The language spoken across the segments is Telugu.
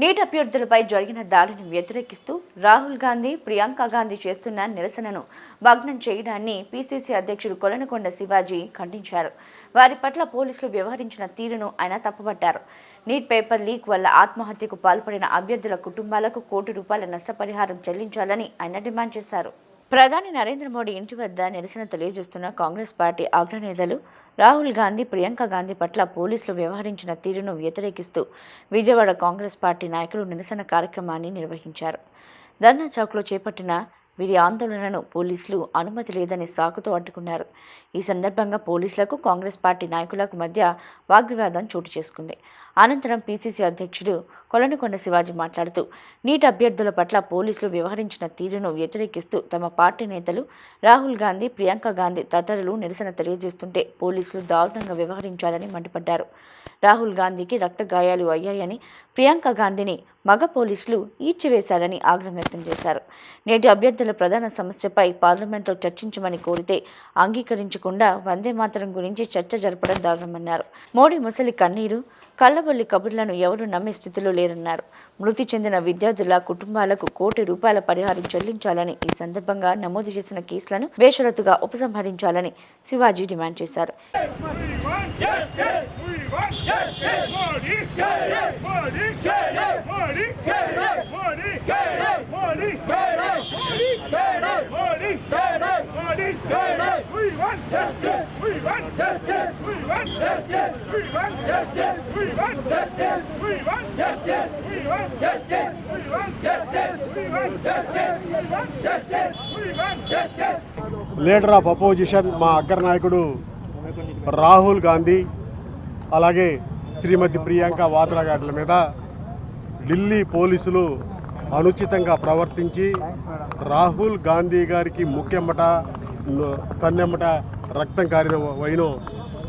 నీట్ అభ్యర్థులపై జరిగిన దాడిని వ్యతిరేకిస్తూ రాహుల్ గాంధీ, ప్రియాంక గాంధీ చేస్తున్న నిరసనను భగ్నం చేయడాన్ని పీసీసీ అధ్యక్షుడు కొలనకొండ శివాజీ ఖండించారు. వారి పట్ల పోలీసులు వ్యవహరించిన తీరును ఆయన తప్పుపట్టారు. నీట్ పేపర్ లీక్ వల్ల ఆత్మహత్యకు పాల్పడిన అభ్యర్థుల కుటుంబాలకు ₹1 నష్టపరిహారం చెల్లించాలని ఆయన డిమాండ్ చేశారు. ప్రధాని నరేంద్ర మోడీ ఇంటి వద్ద నిరసన తెలియజేస్తున్న కాంగ్రెస్ పార్టీ అగ్రనేతలు రాహుల్ గాంధీ, ప్రియాంక గాంధీ పట్ల పోలీసులు వ్యవహరించిన తీరును వ్యతిరేకిస్తూ విజయవాడ కాంగ్రెస్ పార్టీ నాయకులు నిరసన కార్యక్రమాన్ని నిర్వహించారు. ధర్నా చౌక్లో చేపట్టిన వీరి ఆందోళనను పోలీసులు అనుమతి లేదని సాకుతో అడ్డుకున్నారు. ఈ సందర్భంగా పోలీసులకు, కాంగ్రెస్ పార్టీ నాయకులకు మధ్య వాగ్వివాదం చోటు చేసుకుంది. అనంతరం పీసీసీ అధ్యక్షుడు కొలనకొండ శివాజీ మాట్లాడుతూ, నీట్ అభ్యర్థుల పట్ల పోలీసులు వ్యవహరించిన తీరును వ్యతిరేకిస్తూ తమ పార్టీ నేతలు రాహుల్ గాంధీ, ప్రియాంక గాంధీ తదితరులు నిరసన తెలియజేస్తుంటే పోలీసులు దారుణంగా వ్యవహరించాలని మండిపడ్డారు. రాహుల్ గాంధీకి రక్త గాయాలు అయ్యాయని, ప్రియాంక గాంధీని మగ పోలీసులు ఈడ్చివేశారని ఆగ్రహం వ్యక్తం చేశారు. నేటి అభ్యర్థుల ప్రధాన సమస్యపై పార్లమెంట్లో చర్చించమని కోరితే అంగీకరించకుండా వందే మాతరం గురించి చర్చ జరపడం దారుణమన్నారు. మోడీ ముసలి కన్నీరు, కళ్ళబొల్లి కబుర్లను ఎవరూ నమ్మే స్థితిలో లేరన్నారు. మృతి చెందిన విద్యార్థుల కుటుంబాలకు ₹1 పరిహారం చెల్లించాలని, ఈ సందర్భంగా నమోదు చేసిన కేసులను బేషరతుగా ఉపసంహరించాలని శివాజీ డిమాండ్ చేశారు. లీడర్ ఆఫ్ అపోజిషన్ మా అగ్రనాయకుడు రాహుల్ గాంధీ, అలాగే శ్రీమతి ప్రియాంక వాద్రా గారి మీద ఢిల్లీ పోలీసులు అనుచితంగా ప్రవర్తించి రాహుల్ గాంధీ గారికి ముఖ్యమ్మట, కన్నెమ్మట రక్తం కారిన వైనం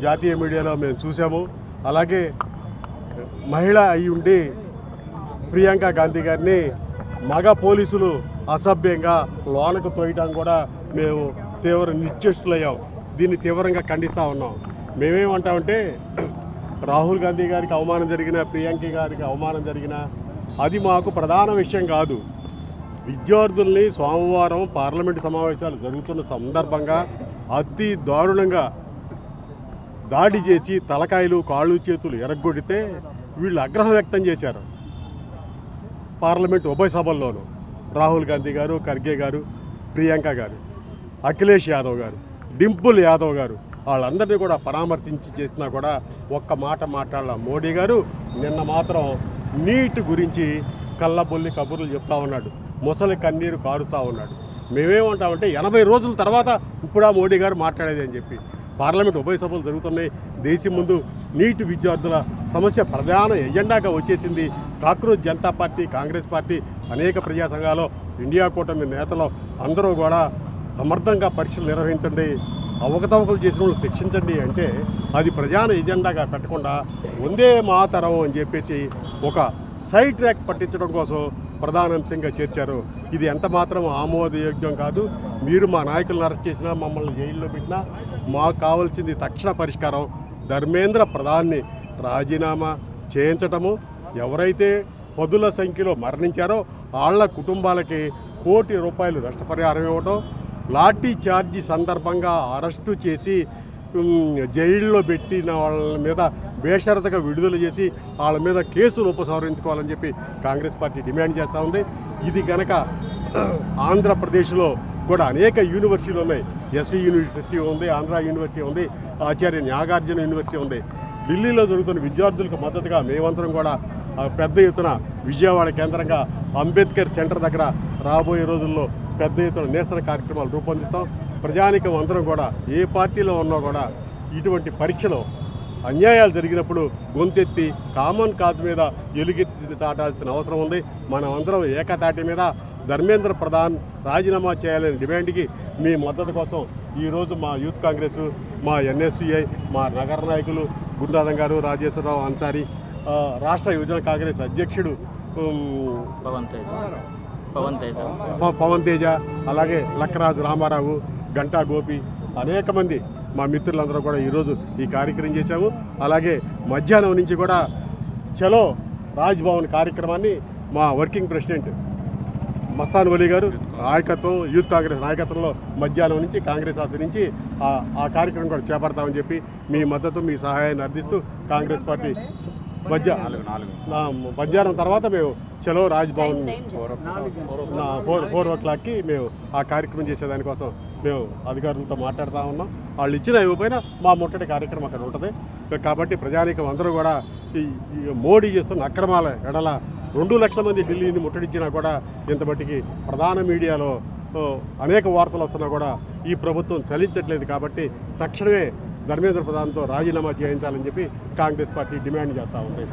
జాతీయ మీడియాలో మేము చూసాము. అలాగే మహిళ అయి ఉండి ప్రియాంక గాంధీ గారిని మగ పోలీసులు అసభ్యంగా లోనకు తోయడం కూడా మేము తీవ్ర నిశ్చేష్టులయ్యాం. దీన్ని తీవ్రంగా ఖండిస్తూ ఉన్నాం. మేమేమంటామంటే, రాహుల్ గాంధీ గారికి అవమానం జరిగిన, ప్రియాంక గారికి అవమానం జరిగిన అది మాకు ప్రధాన విషయం కాదు. విద్యార్థుల్ని సోమవారం పార్లమెంటు సమావేశాలు జరుగుతున్న సందర్భంగా అతి దారుణంగా దాడి చేసి తలకాయలు, కాళ్ళు, చేతులు ఎరగొడితే వీళ్ళు ఆగ్రహం వ్యక్తం చేశారు. పార్లమెంటు ఉభయ సభల్లోనూ రాహుల్ గాంధీ గారు, ఖర్గే గారు, ప్రియాంక గారు, అఖిలేష్ యాదవ్ గారు, డింపుల్ యాదవ్ గారు వాళ్ళందరినీ కూడా పరామర్శించి చేసినా కూడా ఒక్క మాట మాట్లాడాల మోడీ గారు. నిన్న మాత్రం నీట్ గురించి కళ్ళబొల్లి కబుర్లు చెప్తా ఉన్నాడు, ముసలి కన్నీరు కారుస్తూ ఉన్నాడు. మేమేమంటామంటే 80 రోజుల తర్వాత ఇప్పుడు మోడీ గారు మాట్లాడేది అని చెప్పి. పార్లమెంట్ ఉభయ సభలు జరుగుతున్నాయి. దేశం ముందు నీట్ విద్యార్థుల సమస్య ప్రధాన ఎజెండాగా వచ్చేసింది. Cockroach Janata party, Congress party, అనేక ప్రజా సంఘాలు, ఇండియా కూటమి నేతలు అందరూ కూడా సమర్థంగా పరీక్షలు నిర్వహించండి, అవకతవకలు చేసిన వాళ్ళు శిక్షించండి అంటే అది ప్రధాన ఎజెండాగా పెట్టకుండా వందే మాతరం అని చెప్పేసి ఒక సైడ్ ట్రాక్ పట్టించడం కోసం ప్రధాన అంశంగా చేర్చారు. ఇది ఎంత మాత్రం ఆమోదయోగ్యం కాదు. మీరు మా నాయకులను అరెస్ట్ చేసినా, మమ్మల్ని జైల్లో పెట్టినా మాకు కావాల్సింది తక్షణ పరిష్కారం. ధర్మేంద్ర ప్రధాన్ని రాజీనామా చేయించటము, ఎవరైతే పదుల సంఖ్యలో మరణించారో వాళ్ళ కుటుంబాలకి ₹1 నష్టపరిహారం ఇవ్వటం, లాఠీ చార్జీ సందర్భంగా అరెస్టు చేసి జైల్లో పెట్టిన వాళ్ళ మీద బేషరతుగా విడుదల చేసి వాళ్ళ మీద కేసులు ఉపసంహరించుకోవాలని చెప్పి కాంగ్రెస్ పార్టీ డిమాండ్ చేస్తూ ఉంది. ఇది కనుక ఆంధ్రప్రదేశ్లో కూడా అనేక యూనివర్సిటీలు ఉన్నాయి. ఎస్వి యూనివర్సిటీ ఉంది, ఆంధ్ర యూనివర్సిటీ ఉంది, ఆచార్య నాగార్జున యూనివర్సిటీ ఉంది. ఢిల్లీలో జరుగుతున్న విద్యార్థులకు మద్దతుగా మేమందరం కూడా పెద్ద ఎత్తున విజయవాడ కేంద్రంగా అంబేద్కర్ సెంటర్ దగ్గర రాబోయే రోజుల్లో పెద్ద ఎత్తున నిరసన కార్యక్రమాలు రూపొందిస్తాం. ప్రజానికం అందరం కూడా ఏ పార్టీలో ఉన్నా కూడా ఇటువంటి పరీక్షలో అన్యాయాలు జరిగినప్పుడు గొంతెత్తి కామన్ కాజ్ మీద ఎలుగెత్తి చాటాల్సిన అవసరం ఉంది. మనం అందరం ఏకతాటి మీద ధర్మేంద్ర ప్రధాన్ రాజీనామా చేయాలనే డిమాండ్కి మీ మద్దతు కోసం ఈరోజు మా యూత్ కాంగ్రెస్, మా ఎన్ఎస్యుఐ, మా నగర నాయకులు గురునాథం గారు, రాజేశ్వరరావు అన్సారీ, రాష్ట్ర యువజన కాంగ్రెస్ అధ్యక్షుడు పవన్ తేజ, అలాగే లక్కరాజు రామారావు, గంటా గోపి, అనేక మంది మా మిత్రులందరూ కూడా ఈరోజు ఈ కార్యక్రమం చేశాము. అలాగే మధ్యాహ్నం నుంచి కూడా చలో రాజ్భవన్ కార్యక్రమాన్ని మా వర్కింగ్ ప్రెసిడెంట్ మస్తాన్ వలీ గారు నాయకత్వం, యూత్ కాంగ్రెస్ నాయకత్వంలో మధ్యాహ్నం నుంచి కాంగ్రెస్ ఆఫీస్ నుంచి ఆ కార్యక్రమం కూడా చేపడతామని చెప్పి మీ మద్దతు, మీ సహాయాన్ని అర్థిస్తూ కాంగ్రెస్ పార్టీ మధ్యాహ్నం తర్వాత మేము చలో రాజ్భవన్ 4 మేము ఆ కార్యక్రమం చేసేదానికోసం మేము అధికారులతో మాట్లాడుతూ ఉన్నాం. వాళ్ళు ఇచ్చిన ఇవ్వకపోయినా మా ముట్టడి కార్యక్రమం అక్కడ ఉంటుంది. కాబట్టి ప్రజానీకం అందరూ కూడా ఈ మోడీ చేస్తున్న అక్రమాల ఎడల 2 లక్షల మంది ఢిల్లీని ముట్టడించినా కూడా ఇంతమట్టికి ప్రధాన మీడియాలో అనేక వార్తలు వస్తున్నా కూడా ఈ ప్రభుత్వం చలించట్లేదు. కాబట్టి తక్షణమే ధర్మేంద్ర ప్రధాన్తో రాజీనామా చేయించాలని చెప్పి కాంగ్రెస్ పార్టీ డిమాండ్ చేస్తూ ఉంది.